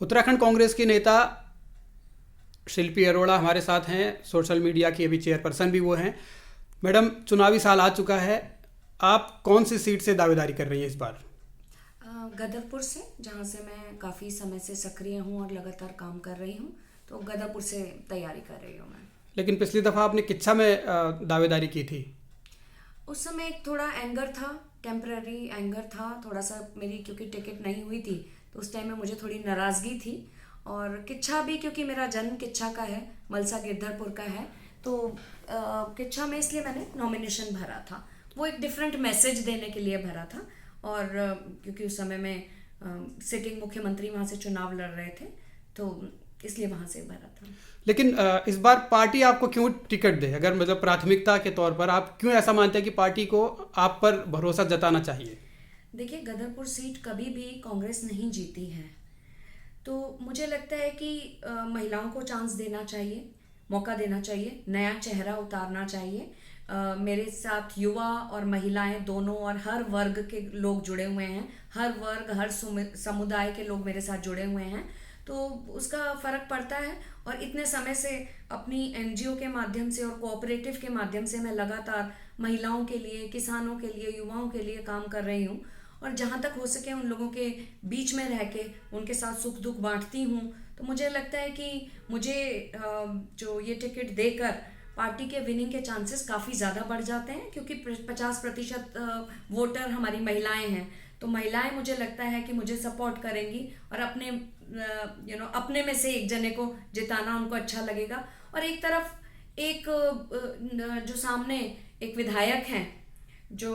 उत्तराखंड कांग्रेस की नेता शिल्पी अरोड़ा हमारे साथ हैं। सोशल मीडिया की अभी चेयरपर्सन भी वो हैं। मैडम, चुनावी साल आ चुका है, आप कौन सी सीट से दावेदारी कर रही हैं इस बार? गदरपुर से, जहाँ से मैं काफ़ी समय से सक्रिय हूँ और लगातार काम कर रही हूँ, तो गदरपुर से तैयारी कर रही हूँ मैं। लेकिन पिछली दफ़ा आपने किच्छा में दावेदारी की थी। उस समय एक थोड़ा एंगर था, टेम्पररी एंगर था थोड़ा सा मेरी, क्योंकि टिकट नहीं हुई थी, तो उस टाइम में मुझे थोड़ी नाराज़गी थी। और किच्छा भी, क्योंकि मेरा जन्म किच्छा का है, मलसा गिरधरपुर का है, तो किच्छा में इसलिए मैंने नॉमिनेशन भरा था। वो एक डिफरेंट मैसेज देने के लिए भरा था। और क्योंकि उस समय में सिटिंग मुख्यमंत्री वहाँ से चुनाव लड़ रहे थे, तो इसलिए वहाँ से भरा था। लेकिन इस बार पार्टी आपको क्यों टिकट दे? अगर मतलब प्राथमिकता के तौर पर आप क्यों ऐसा मानते हैं कि पार्टी को आप पर भरोसा जताना चाहिए? देखिए, गदरपुर सीट कभी भी कांग्रेस नहीं जीती है, तो मुझे लगता है कि महिलाओं को चांस देना चाहिए, मौका देना चाहिए, नया चेहरा उतारना चाहिए। मेरे साथ युवा और महिलाएं दोनों और हर वर्ग के लोग जुड़े हुए हैं, हर वर्ग, हर समुदाय के लोग मेरे साथ जुड़े हुए हैं, तो उसका फ़र्क पड़ता है। और इतने समय से अपनी एनजीओ के माध्यम से और कोऑपरेटिव के माध्यम से मैं लगातार महिलाओं के लिए, किसानों के लिए, युवाओं के लिए काम कर रही हूँ। और जहाँ तक हो सके उन लोगों के बीच में रह के उनके साथ सुख दुख बांटती हूँ। तो मुझे लगता है कि मुझे जो ये टिकट देकर पार्टी के विनिंग के चांसेस काफ़ी ज़्यादा बढ़ जाते हैं, क्योंकि 50% वोटर हमारी महिलाएं हैं। तो महिलाएं, मुझे लगता है कि मुझे सपोर्ट करेंगी और अपने अपने में से एक जने को जिताना उनको अच्छा लगेगा। और एक तरफ एक जो सामने एक विधायक हैं, जो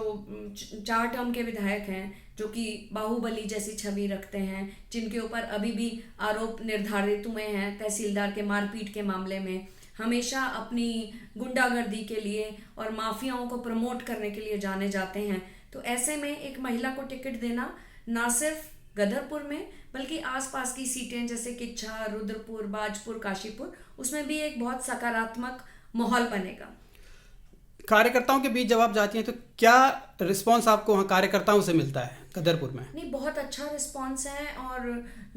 4 टर्म के विधायक हैं, जो कि बाहुबली जैसी छवि रखते हैं, जिनके ऊपर अभी भी आरोप निर्धारित हुए हैं तहसीलदार के मारपीट के मामले में, हमेशा अपनी गुंडागर्दी के लिए और माफियाओं को प्रमोट करने के लिए जाने जाते हैं। तो ऐसे में एक महिला को टिकट देना ना सिर्फ गदरपुर में, बल्कि आसपास की सीटें जैसे किच्छा, रुद्रपुर, बाजपुर, काशीपुर, उसमें भी एक बहुत सकारात्मक माहौल बनेगा। कार्यकर्ताओं के बीच जब आप जाती हैं तो क्या रिस्पांस आपको वहाँ कार्यकर्ताओं से मिलता है गदरपुर में? नहीं, बहुत अच्छा रिस्पांस है और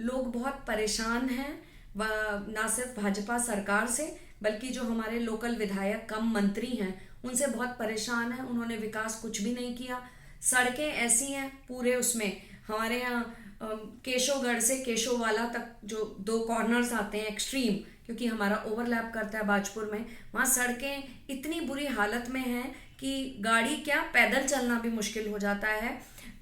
लोग बहुत परेशान हैं, ना सिर्फ भाजपा सरकार से, बल्कि जो हमारे लोकल विधायक कम मंत्री हैं उनसे बहुत परेशान हैं। उन्होंने विकास कुछ भी नहीं किया। सड़कें ऐसी हैं पूरे उसमें, हमारे यहाँ केशवगढ़ से केशोवाला तक जो 2 कॉर्नर्स आते हैं एक्सट्रीम, क्योंकि हमारा ओवरलैप करता है बाजपुर में, वहाँ सड़कें इतनी बुरी हालत में हैं कि गाड़ी क्या, पैदल चलना भी मुश्किल हो जाता है।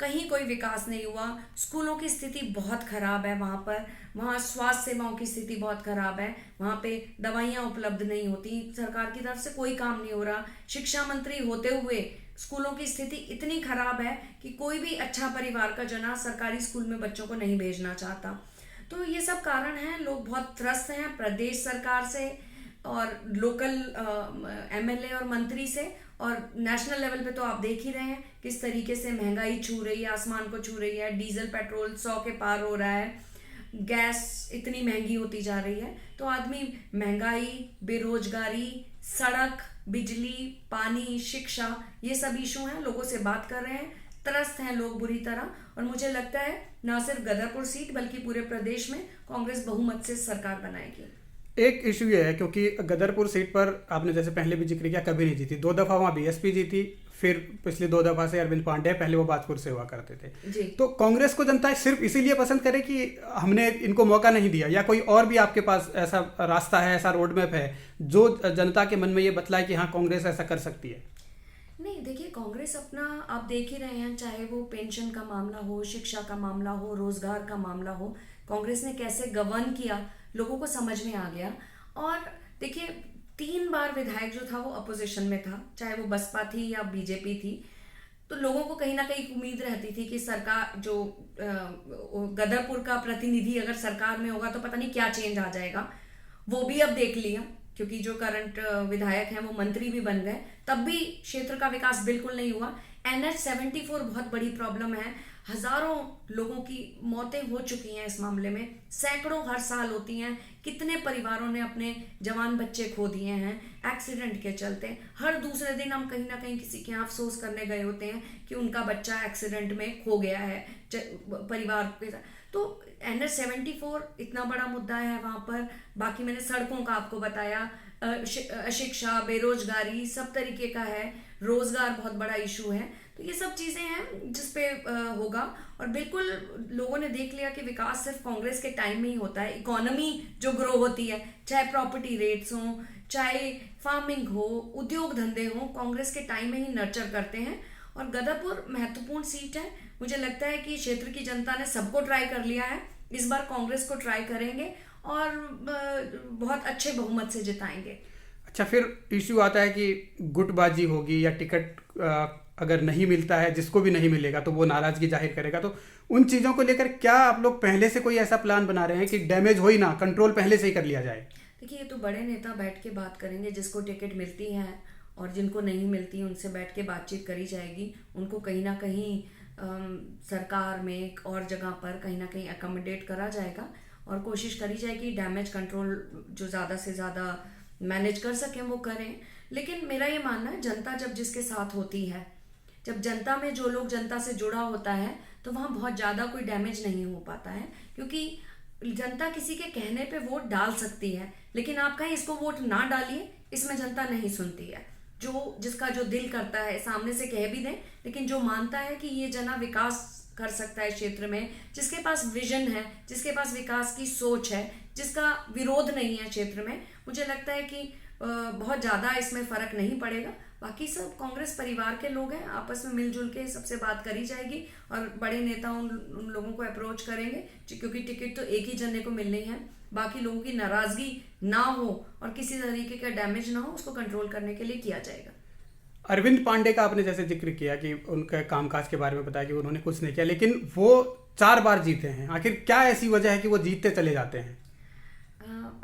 कहीं कोई विकास नहीं हुआ। स्कूलों की स्थिति बहुत ख़राब है वहाँ पर, वहाँ स्वास्थ्य सेवाओं की स्थिति बहुत ख़राब है, वहाँ पे दवाइयाँ उपलब्ध नहीं होती, सरकार की तरफ से कोई काम नहीं हो रहा। शिक्षा मंत्री होते हुए स्कूलों की स्थिति इतनी ख़राब है कि कोई भी अच्छा परिवार का जना सरकारी स्कूल में बच्चों को नहीं भेजना चाहता। तो ये सब कारण हैं, लोग बहुत त्रस्त हैं प्रदेश सरकार से और लोकल एमएलए और मंत्री से। और नेशनल लेवल पे तो आप देख ही रहे हैं किस तरीके से महंगाई छू रही है, आसमान को छू रही है। डीजल पेट्रोल 100 के पार हो रहा है, गैस इतनी महंगी होती जा रही है। तो आदमी महंगाई, बेरोजगारी, सड़क, बिजली, पानी, शिक्षा, ये सब इशू हैं, लोगों से बात कर रहे हैं, त्रस्त हैं लोग बुरी तरह। और मुझे लगता है ना सिर्फ गदरपुर सीट बल्कि पूरे प्रदेश में कांग्रेस बहुमत से सरकार बनाएगी। एक इशू ये है क्योंकि गदरपुर सीट पर आपने जैसे पहले भी जिक्र किया कभी नहीं जीती, 2 दफ़ा वहाँ बीएसपी जीती, फिर पिछली 2 दफ़ा से अरविंद पांडे, पहले वो बाजपुर से हुआ करते थे जी। तो कांग्रेस को जनता सिर्फ इसीलिए पसंद करे कि हमने इनको मौका नहीं दिया, या कोई और भी आपके पास ऐसा रास्ता है, ऐसा रोड मैप है जो जनता के मन में ये बतलाए कि हाँ कांग्रेस ऐसा कर सकती है? नहीं, देखिए, कांग्रेस अपना आप देख ही रहे हैं, चाहे वो पेंशन का मामला हो, शिक्षा का मामला हो, रोजगार का मामला हो, कांग्रेस ने कैसे गवर्न किया लोगों को समझ में आ गया। और देखिए, 3 बार विधायक जो था वो अपोजिशन में था, चाहे वो बसपा थी या बीजेपी थी। तो लोगों को कहीं ना कहीं उम्मीद रहती थी कि सरकार जो गदरपुर का प्रतिनिधि अगर सरकार में होगा तो पता नहीं क्या चेंज आ जाएगा। वो भी अब देख लिया, क्योंकि जो करंट विधायक हैं वो मंत्री भी बन गए, तब भी क्षेत्र का विकास बिल्कुल नहीं हुआ। NH-74 बहुत बड़ी प्रॉब्लम है, हजारों लोगों की मौतें हो चुकी हैं इस मामले में, सैकड़ों हर साल होती हैं। कितने परिवारों ने अपने जवान बच्चे खो दिए हैं एक्सीडेंट के चलते। हर दूसरे दिन हम कहीं ना कहीं किसी के यहाँ अफसोस करने गए होते हैं कि उनका बच्चा एक्सीडेंट में खो गया है परिवार के साथ। तो अंडर 74 इतना बड़ा मुद्दा है वहाँ पर। बाकी मैंने सड़कों का आपको बताया, अशिक्षा, बेरोजगारी सब तरीके का है, रोजगार बहुत बड़ा इशू है। तो ये सब चीज़ें हैं जिस पे होगा। और बिल्कुल लोगों ने देख लिया कि विकास सिर्फ कांग्रेस के टाइम में ही होता है। इकोनॉमी जो ग्रो होती है, चाहे प्रॉपर्टी रेट्स हों, चाहे फार्मिंग हो, उद्योग धंधे हों, कांग्रेस के टाइम में ही नर्चर करते हैं। और गदरपुर महत्वपूर्ण सीट है। मुझे लगता है कि क्षेत्र की जनता ने सबको ट्राई कर लिया है, इस बार कांग्रेस को ट्राई करेंगे और बहुत अच्छे बहुमत से जिताएंगे। अच्छा, फिर इश्यू आता है कि गुटबाजी होगी या टिकट अगर नहीं मिलता है, जिसको भी नहीं मिलेगा तो वो नाराजगी जाहिर करेगा। तो उन चीज़ों को लेकर क्या आप लोग पहले से कोई ऐसा प्लान बना रहे हैं कि डैमेज हो ही ना, कंट्रोल पहले से ही कर लिया जाए? देखिए, ये तो बड़े नेता बैठ के बात करेंगे। जिसको टिकट मिलती है और जिनको नहीं मिलती, उनसे बैठ के बातचीत करी जाएगी। उनको कहीं ना कहीं सरकार में एक और जगह पर कहीं ना कहीं अकोमोडेट करा जाएगा और कोशिश करी जाएगी डैमेज कंट्रोल जो ज़्यादा से ज़्यादा मैनेज कर सकें वो करें। लेकिन मेरा ये मानना है, जनता जब जिसके साथ होती है, जब जनता में जो लोग जनता से जुड़ा होता है, तो वहाँ बहुत ज़्यादा कोई डैमेज नहीं हो पाता है। क्योंकि जनता किसी के कहने पे वोट डाल सकती है, लेकिन आप कहीं इसको वोट ना डालिए, इसमें जनता नहीं सुनती है। जिसका जो दिल करता है सामने से कह भी दें, लेकिन जो मानता है कि ये जना विकास कर सकता है क्षेत्र में, जिसके पास विजन है, जिसके पास विकास की सोच है, जिसका विरोध नहीं है क्षेत्र में, मुझे लगता है कि बहुत ज़्यादा इसमें फ़र्क नहीं पड़ेगा। बाकी सब कांग्रेस परिवार के लोग हैं, आपस में मिलजुल के सबसे बात करी जाएगी और बड़े नेता उन लोगों को अप्रोच करेंगे, क्योंकि टिकट तो एक ही जने को मिलनी है। बाकी लोगों की नाराज़गी ना हो और किसी तरीके का डैमेज ना हो, उसको कंट्रोल करने के लिए किया जाएगा। अरविंद पांडे का आपने जैसे जिक्र किया कि उनके कामकाज के बारे में बताया कि उन्होंने कुछ नहीं किया, लेकिन वो 4 बार जीते हैं। आखिर क्या ऐसी वजह है कि वो जीतते चले जाते हैं?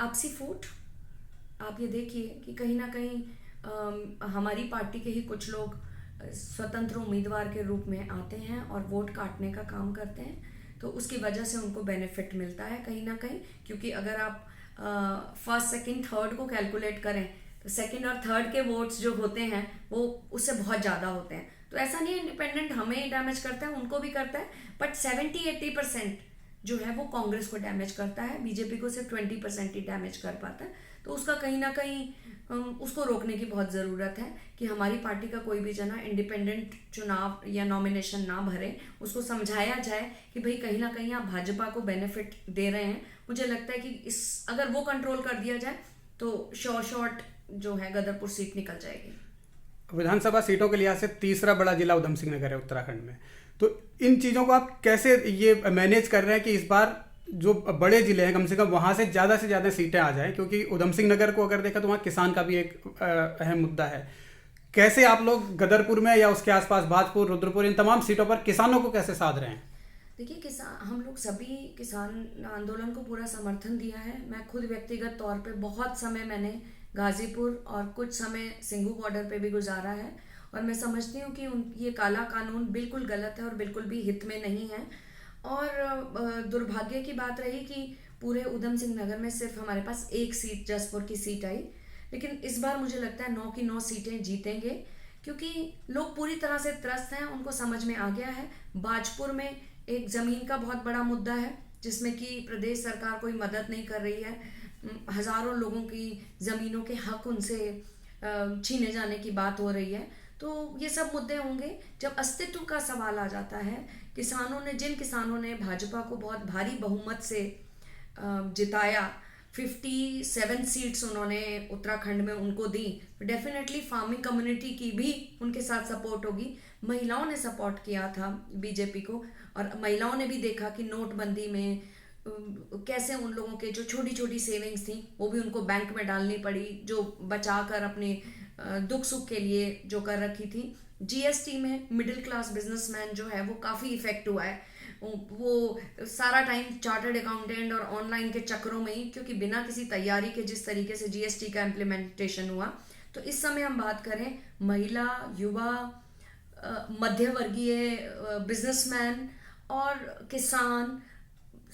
आपसी फूट। आप ये देखिए कि कहीं ना कहीं हमारी पार्टी के ही कुछ लोग स्वतंत्र उम्मीदवार के रूप में आते हैं और वोट काटने का काम करते हैं, तो उसकी वजह से उनको बेनिफिट मिलता है कहीं ना कहीं। क्योंकि अगर आप फर्स्ट, सेकंड, थर्ड को कैलकुलेट करें, तो सेकंड और थर्ड के वोट्स जो होते हैं वो उससे बहुत ज़्यादा होते हैं। तो ऐसा नहीं है इंडिपेंडेंट हमें डैमेज करता है, उनको भी करता है, बट 70-80% जो है वो कांग्रेस को डैमेज करता है। बीजेपी को सिर्फ 20% ही डैमेज कर पाता है। तो उसका कहीं ना कहीं उसको रोकने की बहुत ज़रूरत है कि हमारी पार्टी का कोई भी जना इंडिपेंडेंट चुनाव या नॉमिनेशन ना भरे। उसको समझाया जाए कि भाई कहीं ना कहीं आप भाजपा को बेनिफिट दे रहे हैं। मुझे लगता है कि अगर वो कंट्रोल कर दिया जाए तो शॉर्ट जो है गदरपुर सीट निकल जाएगी। विधानसभा सीटों के लिहाज से तीसरा बड़ा जिला उधम सिंह नगर है उत्तराखंड में। तो इन चीज़ों को आप कैसे ये मैनेज कर रहे हैं कि इस बार जो बड़े जिले हैं कम से कम वहाँ से ज़्यादा सीटें आ जाएं? क्योंकि उधम सिंह नगर को अगर देखा तो वहाँ किसान का भी एक अहम मुद्दा है। कैसे आप लोग गदरपुर में या उसके आसपास भाजपुर, रुद्रपुर, इन तमाम सीटों पर किसानों को कैसे साध रहे हैं? देखिए, हम लोग सभी किसान आंदोलन को पूरा समर्थन दिया है। मैं खुद व्यक्तिगत तौर पे बहुत समय मैंने गाजीपुर और कुछ समय सिंघू बॉर्डर पे भी गुजारा है और मैं समझती हूँ कि ये काला कानून बिल्कुल गलत है और बिल्कुल भी हित में नहीं है। और दुर्भाग्य की बात रही कि पूरे उधम सिंह नगर में सिर्फ हमारे पास एक सीट, जसपुर की सीट आई, लेकिन इस बार मुझे लगता है 9 की 9 सीटें जीतेंगे, क्योंकि लोग पूरी तरह से त्रस्त हैं। उनको समझ में आ गया है। बाजपुर में एक ज़मीन का बहुत बड़ा मुद्दा है जिसमें कि प्रदेश सरकार कोई मदद नहीं कर रही है। हज़ारों लोगों की ज़मीनों के हक उनसे छीने जाने की बात हो रही है। तो ये सब मुद्दे होंगे। जब अस्तित्व का सवाल आ जाता है, जिन किसानों ने भाजपा को बहुत भारी बहुमत से जिताया, 57 सीट्स उन्होंने उत्तराखंड में उनको दी, तो डेफिनेटली फार्मिंग कम्युनिटी की भी उनके साथ सपोर्ट होगी। महिलाओं ने सपोर्ट किया था बीजेपी को और महिलाओं ने भी देखा कि नोटबंदी में कैसे उन लोगों के जो छोटी छोटी सेविंग्स थी वो भी उनको बैंक में डालनी पड़ी, जो बचा कर अपने दुख सुख के लिए जो कर रखी थी। जीएसटी में मिडिल क्लास बिजनेसमैन जो है वो काफ़ी इफेक्ट हुआ है। वो सारा टाइम चार्टर्ड अकाउंटेंट और ऑनलाइन के चक्करों में ही, क्योंकि बिना किसी तैयारी के जिस तरीके से जीएसटी का इम्प्लीमेंटेशन हुआ। तो इस समय हम बात करें महिला, युवा, मध्य वर्गीय बिजनेसमैन और किसान,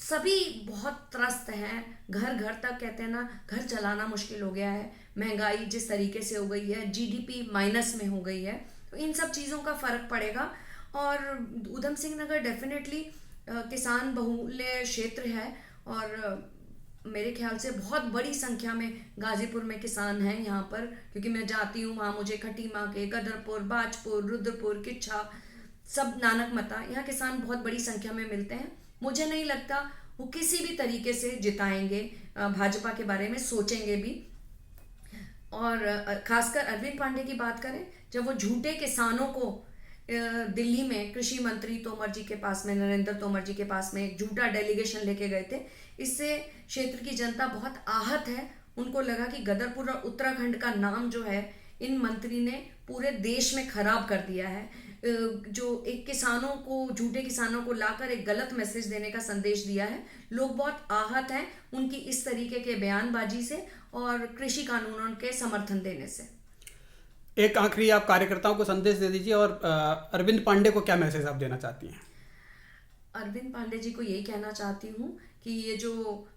सभी बहुत त्रस्त हैं। घर घर तक कहते हैं ना, घर चलाना मुश्किल हो गया है। महंगाई जिस तरीके से हो गई है, जीडीपी माइनस में हो गई है, तो इन सब चीज़ों का फ़र्क पड़ेगा। और उधम सिंह नगर डेफिनेटली किसान बहुल्य क्षेत्र है और मेरे ख्याल से बहुत बड़ी संख्या में गाजीपुर में किसान हैं यहाँ पर, क्योंकि मैं जाती हूँ वहाँ, मुझे खटीमा के, गदरपुर, बाजपुर, रुद्रपुर, किच्छा, सब नानकमता, यहाँ किसान बहुत बड़ी संख्या में मिलते हैं। मुझे नहीं लगता वो किसी भी तरीके से जिताएंगे, भाजपा के बारे में सोचेंगे भी। और खासकर अरविंद पांडे की बात करें, जब वो झूठे किसानों को दिल्ली में कृषि मंत्री तोमर जी के पास में, नरेंद्र तोमर जी के पास में एक झूठा डेलीगेशन लेके गए थे, इससे क्षेत्र की जनता बहुत आहत है। उनको लगा कि गदरपुर और उत्तराखंड का नाम जो है इन मंत्री ने पूरे देश में खराब कर दिया है। जो एक किसानों को, झूठे किसानों को लाकर एक गलत मैसेज देने का संदेश दिया है। लोग बहुत आहत हैं उनकी इस तरीके के बयानबाजी से और कृषि कानूनों के समर्थन देने से। एक आखिरी आप कार्यकर्ताओं को संदेश दे दीजिए, और अरविंद पांडे को क्या मैसेज आप देना चाहती हैं? अरविंद पांडे जी को यही कहना चाहती हूँ कि ये जो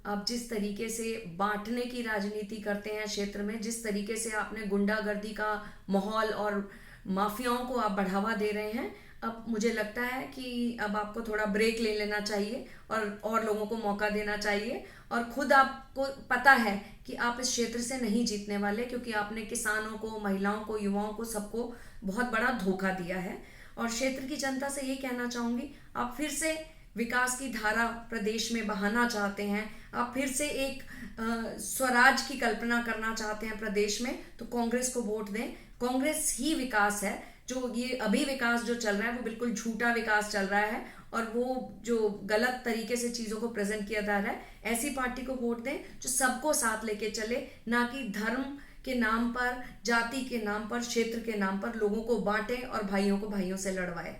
आप जिस तरीके से बांटने की राजनीति करते हैं क्षेत्र में, जिस तरीके से आपने गुंडागर्दी का माहौल और माफियाओं को आप बढ़ावा दे रहे हैं, अब मुझे लगता है कि अब आपको थोड़ा ब्रेक ले लेना चाहिए और लोगों को मौका देना चाहिए। और खुद आपको पता है कि आप इस क्षेत्र से नहीं जीतने वाले, क्योंकि आपने किसानों को, महिलाओं को, युवाओं को, सबको बहुत बड़ा धोखा दिया है। और क्षेत्र की जनता से ये कहना चाहूँगी, आप फिर से विकास की धारा प्रदेश में बहाना चाहते हैं, आप फिर से एक स्वराज की कल्पना करना चाहते हैं प्रदेश में, तो कांग्रेस को वोट दें। कांग्रेस ही विकास है। जो ये अभी विकास जो चल रहा है वो बिल्कुल झूठा विकास चल रहा है, और वो जो गलत तरीके से चीज़ों को प्रेजेंट किया जा रहा है, ऐसी पार्टी को वोट दें जो सबको साथ लेके चले, ना कि धर्म के नाम पर, जाति के नाम पर, क्षेत्र के नाम पर लोगों को बांटे और भाइयों को भाइयों से लड़वाए।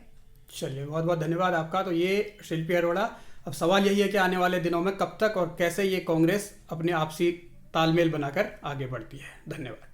चलिए, बहुत बहुत धन्यवाद आपका। तो ये शिल्पी अरोड़ा, अब सवाल यही है कि आने वाले दिनों में कब तक और कैसे ये कांग्रेस अपने आपसी तालमेल बनाकर आगे बढ़ती है। धन्यवाद।